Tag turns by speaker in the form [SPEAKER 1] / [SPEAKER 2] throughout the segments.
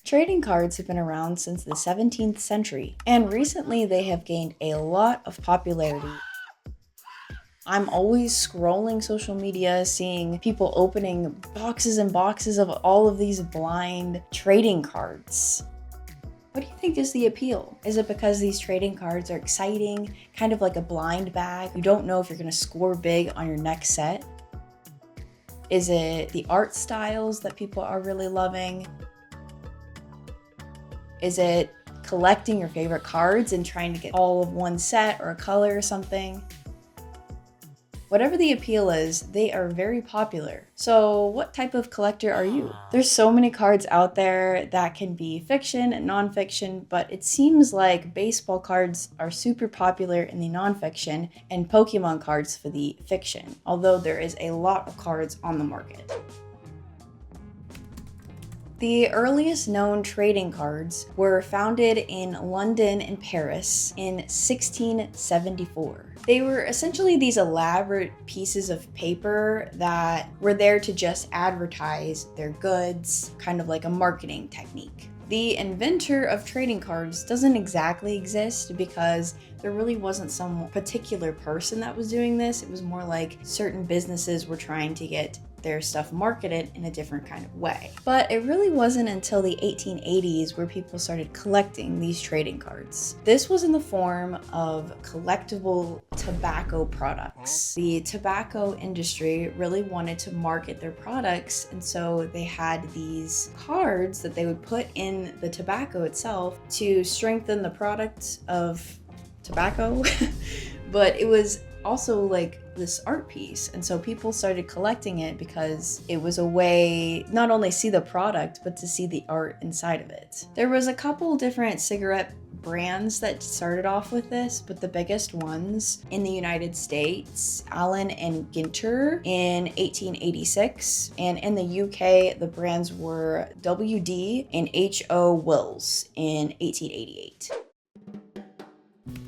[SPEAKER 1] Trading cards have been around since the 17th century, and recently they have gained a lot of popularity. I'm always scrolling social media, seeing people opening boxes and boxes of all of these blind trading cards. What do you think is the appeal? Is it because these trading cards are exciting, kind of like a blind bag? You don't know if you're going to score big on your next set? Is it the art styles that people are really loving? Is it collecting your favorite cards and trying to get all of one set or a color or something? Whatever the appeal is, they are very popular. So what type of collector are you? There's so many cards out there that can be fiction and nonfiction, but it seems like baseball cards are super popular in the nonfiction and Pokemon cards for the fiction, although there is a lot of cards on the market. The earliest known trading cards were founded in London and Paris in 1674. They were essentially these elaborate pieces of paper that were there to just advertise their goods, kind of like a marketing technique. The inventor of trading cards doesn't exactly exist because there really wasn't some particular person that was doing this. It was more like certain businesses were trying to get their stuff marketed in a different kind of way. But it really wasn't until the 1880s where people started collecting these trading cards. This was in the form of collectible tobacco products. The tobacco industry really wanted to market their products, and so they had these cards that they would put in the tobacco itself to strengthen the product of tobacco. But it was also like this art piece, and so people started collecting it because it was a way not only see the product but to see the art inside of it. There was a couple different cigarette brands that started off with this, but the biggest ones in the United States, Allen and Ginter in 1886, and in the UK the brands were WD and HO Wills in 1888.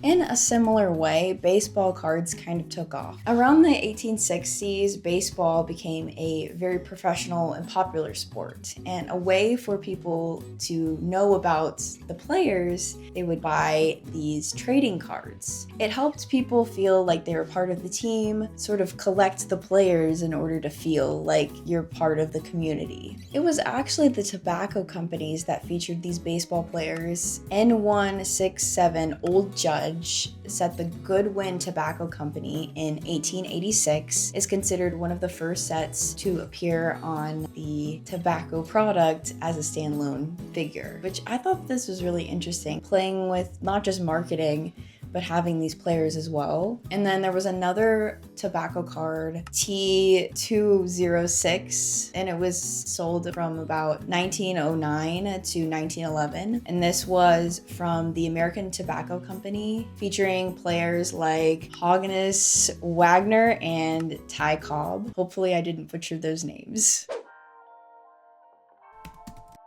[SPEAKER 1] In a similar way, baseball cards kind of took off. Around the 1860s, baseball became a very professional and popular sport, and a way for people to know about the players, they would buy these trading cards. It helped people feel like they were part of the team, sort of collect the players in order to feel like you're part of the community. It was actually the tobacco companies that featured these baseball players. N167 Old Judge set the Goodwin Tobacco Company in 1886, is considered one of the first sets to appear on the tobacco product as a standalone figure, which I thought this was really interesting, playing with not just marketing but having these players as well. And then there was another tobacco card, T206, and it was sold from about 1909 to 1911. And this was from the American Tobacco Company, featuring players like Hoggenus Wagner and Ty Cobb. Hopefully I didn't butcher those names.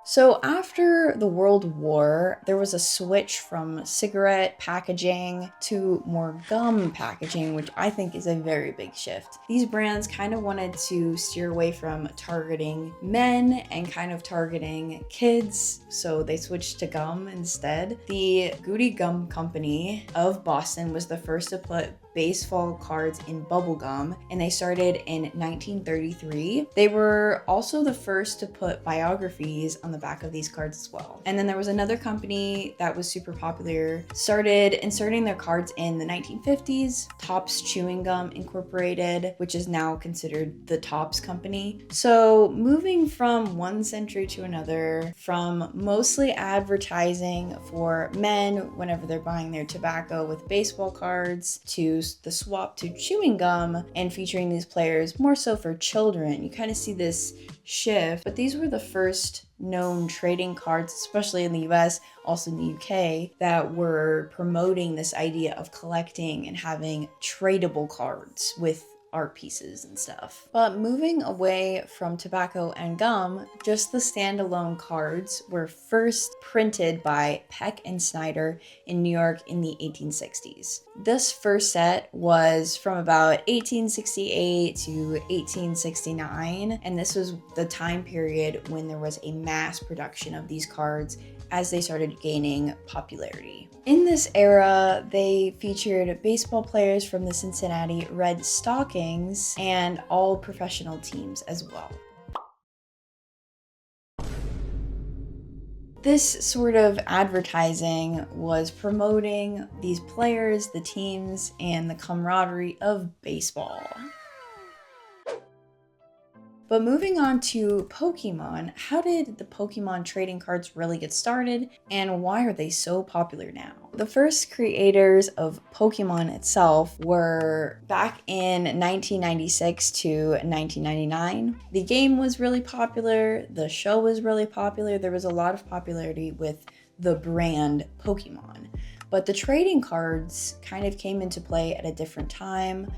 [SPEAKER 1] So after the World War, there was a switch from cigarette packaging to more gum packaging, which I think is a very big shift. These brands kind of wanted to steer away from targeting men and kind of targeting kids, so they switched to gum instead. The Goody Gum Company of Boston was the first to put baseball cards in bubble gum, and they started in 1933. They were also the first to put biographies on the back of these cards as well. And then there was another company that was super popular, started inserting their cards in the 1950s, Topps Chewing Gum Incorporated, which is now considered the Topps Company. So moving from one century to another, from mostly advertising for men whenever they're buying their tobacco with baseball cards, to the swap to chewing gum and featuring these players more so for children. You kind of see this shift, but these were the first known trading cards, especially in the US, also in the UK, that were promoting this idea of collecting and having tradable cards with art pieces and stuff. But moving away from tobacco and gum, just the standalone cards were first printed by Peck and Snyder in New York in the 1860s. This first set was from about 1868 to 1869, and this was the time period when there was a mass production of these cards as they started gaining popularity. In this era, they featured baseball players from the Cincinnati Red Stockings and all professional teams as well. This sort of advertising was promoting these players, the teams, and the camaraderie of baseball. But moving on to Pokemon, how did the Pokemon trading cards really get started, and why are they so popular now? The first creators of Pokemon itself were back in 1996 to 1999. The game was really popular, the show was really popular, there was a lot of popularity with the brand Pokemon. But the trading cards kind of came into play at a different time.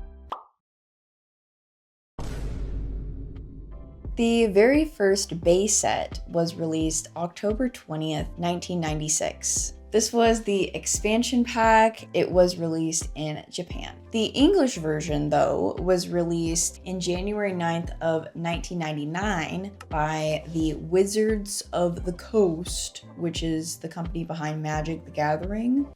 [SPEAKER 1] The very first base set was released October 20th, 1996. This was the expansion pack. It was released in Japan. The English version, though, was released in January 9th of 1999 by the Wizards of the Coast, which is the company behind Magic the Gathering,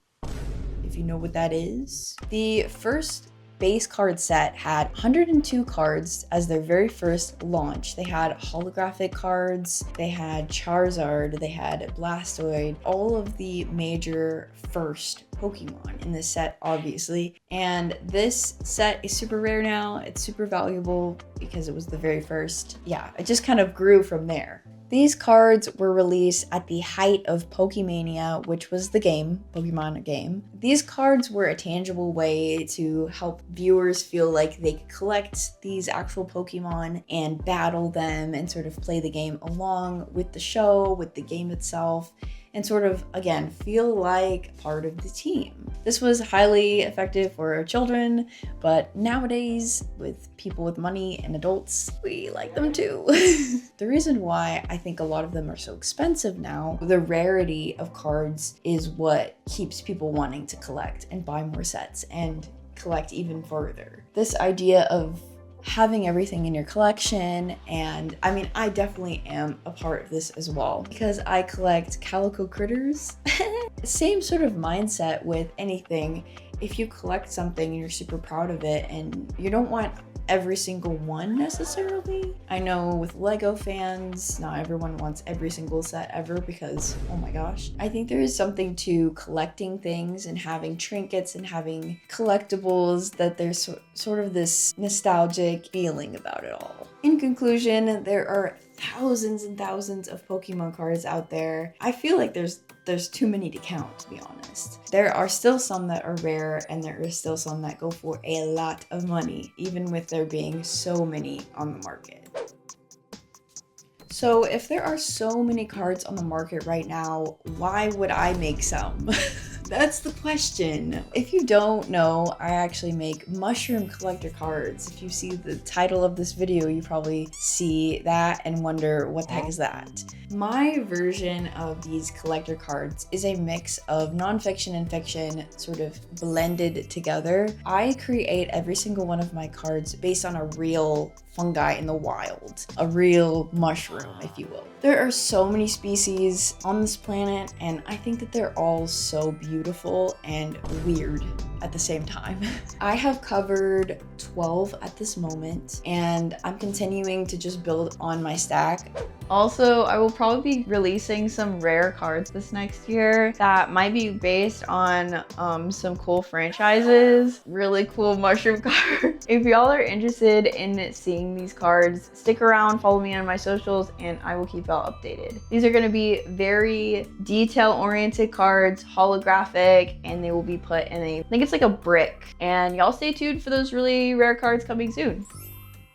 [SPEAKER 1] if you know what that is. The first base card set had 102 cards as their very first launch. They had holographic cards, they had Charizard, they had Blastoise, all of the major first Pokemon in this set, obviously. And this set is super rare now. It's super valuable because it was the very first. Yeah, it just kind of grew from there. These cards were released at the height of Pokemania, which was the game, Pokemon game. These cards were a tangible way to help viewers feel like they could collect these actual Pokemon and battle them and sort of play the game along with the show, with the game itself, and sort of, again, feel like part of the team. This was highly effective for children, but nowadays, with people with money and adults, we like them too. The reason why I think a lot of them are so expensive now, the rarity of cards is what keeps people wanting to collect and buy more sets and collect even further. This idea of having everything in your collection, and I mean, I definitely am a part of this as well because I collect calico critters. Same sort of mindset with anything. If you collect something and you're super proud of it and you don't want every single one necessarily. I know with Lego fans, not everyone wants every single set ever because, oh my gosh. I think there is something to collecting things and having trinkets and having collectibles, that there's sort of this nostalgic feeling about it all. In conclusion, there are thousands and thousands of Pokemon cards out there. I feel like there's too many to count, to be honest. There are still some that are rare, and there are still some that go for a lot of money, even with there being so many on the market. So if there are so many cards on the market right now, why would I make some? That's the question. If you don't know, I actually make mushroom collector cards. If you see the title of this video, you probably see that and wonder what the heck is that? My version of these collector cards is a mix of nonfiction and fiction sort of blended together. I create every single one of my cards based on a real fungi in the wild, a real mushroom, if you will. There are so many species on this planet, and I think that they're all so beautiful and weird at the same time. I have covered 12 at this moment, and I'm continuing to just build on my stack. Also, I will probably be releasing some rare cards this next year that might be based on some cool franchises. Really cool mushroom cards. If y'all are interested in seeing these cards, stick around, follow me on my socials, and I will keep y'all updated. These are going to be very detail-oriented cards, holographic, and they will be put in I think it's like a brick. And y'all stay tuned for those really rare cards coming soon.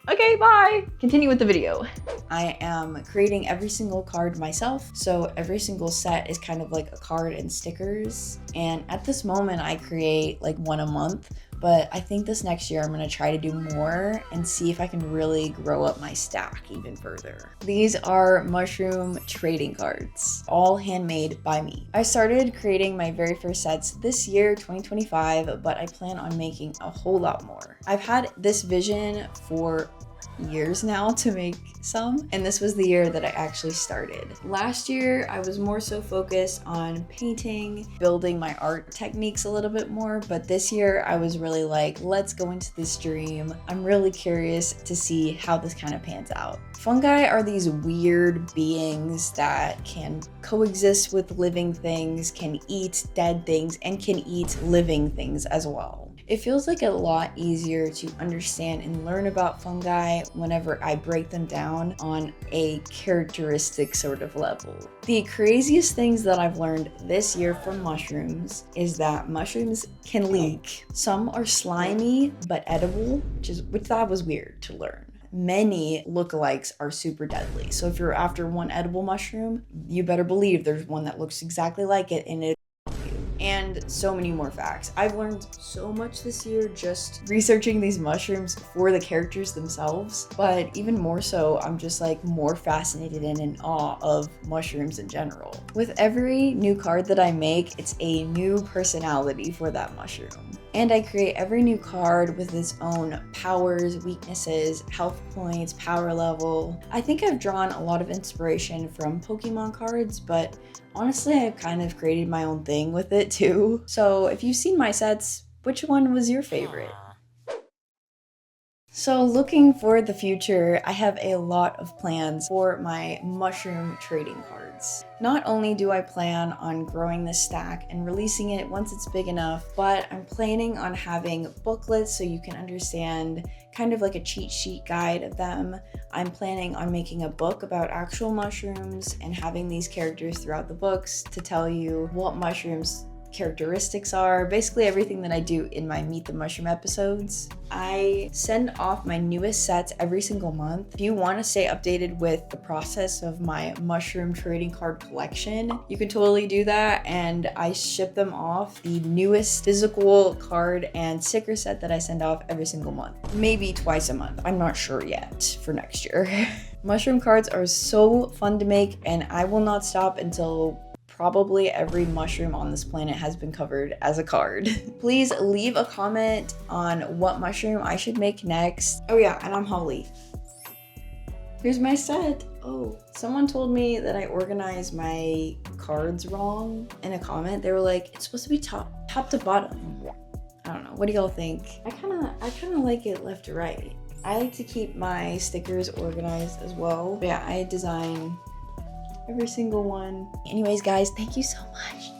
[SPEAKER 1] Okay, bye! Continue with the video. I am creating every single card myself, so every single set is kind of like a card and stickers. And at this moment, I create like one a month, but I think this next year I'm gonna try to do more and see if I can really grow up my stack even further. These are mushroom trading cards, all handmade by me. I started creating my very first sets this year, 2025, but I plan on making a whole lot more. I've had this vision for years now to make some, and this was the year that I actually started. Last year I was more so focused on painting, building my art techniques a little bit more, but this year I was really like, let's go into this dream. I'm really curious to see how this kind of pans out. Fungi are these weird beings that can coexist with living things, can eat dead things, and can eat living things as well. It feels like a lot easier to understand and learn about fungi whenever I break them down on a characteristic sort of level. The craziest things that I've learned this year from mushrooms is that mushrooms can leak. Some are slimy but edible, which that was weird to learn. Many lookalikes are super deadly. So if you're after one edible mushroom, you better believe there's one that looks exactly like it and it and so many more facts. I've learned so much this year just researching these mushrooms for the characters themselves, but even more so, I'm just like more fascinated and in awe of mushrooms in general. With every new card that I make, it's a new personality for that mushroom. And I create every new card with its own powers, weaknesses, health points, power level. I think I've drawn a lot of inspiration from Pokemon cards, but honestly, I've kind of created my own thing with it too. So if you've seen my sets, which one was your favorite? So looking for the future, I have a lot of plans for my mushroom trading cards. Not only do I plan on growing this stack and releasing it once it's big enough, but I'm planning on having booklets so you can understand kind of like a cheat sheet guide of them. I'm planning on making a book about actual mushrooms and having these characters throughout the books to tell you what mushrooms characteristics are, basically everything that I do in my Meet the Mushroom episodes. I send off my newest sets every single month. If you want to stay updated with the process of my mushroom trading card collection, you can totally do that, and I ship them off the newest physical card and sticker set that I send off every single month. Maybe twice a month. I'm not sure yet for next year. Mushroom cards are so fun to make, and I will not stop until probably every mushroom on this planet has been covered as a card. Please leave a comment on what mushroom I should make next. Oh yeah, and I'm Holly. Here's my set. Oh, someone told me that I organized my cards wrong in a comment. They were like, it's supposed to be top to bottom. I don't know, what do y'all think? I kinda like it left to right. I like to keep my stickers organized as well. But yeah, I design every single one. Anyways, guys, thank you so much.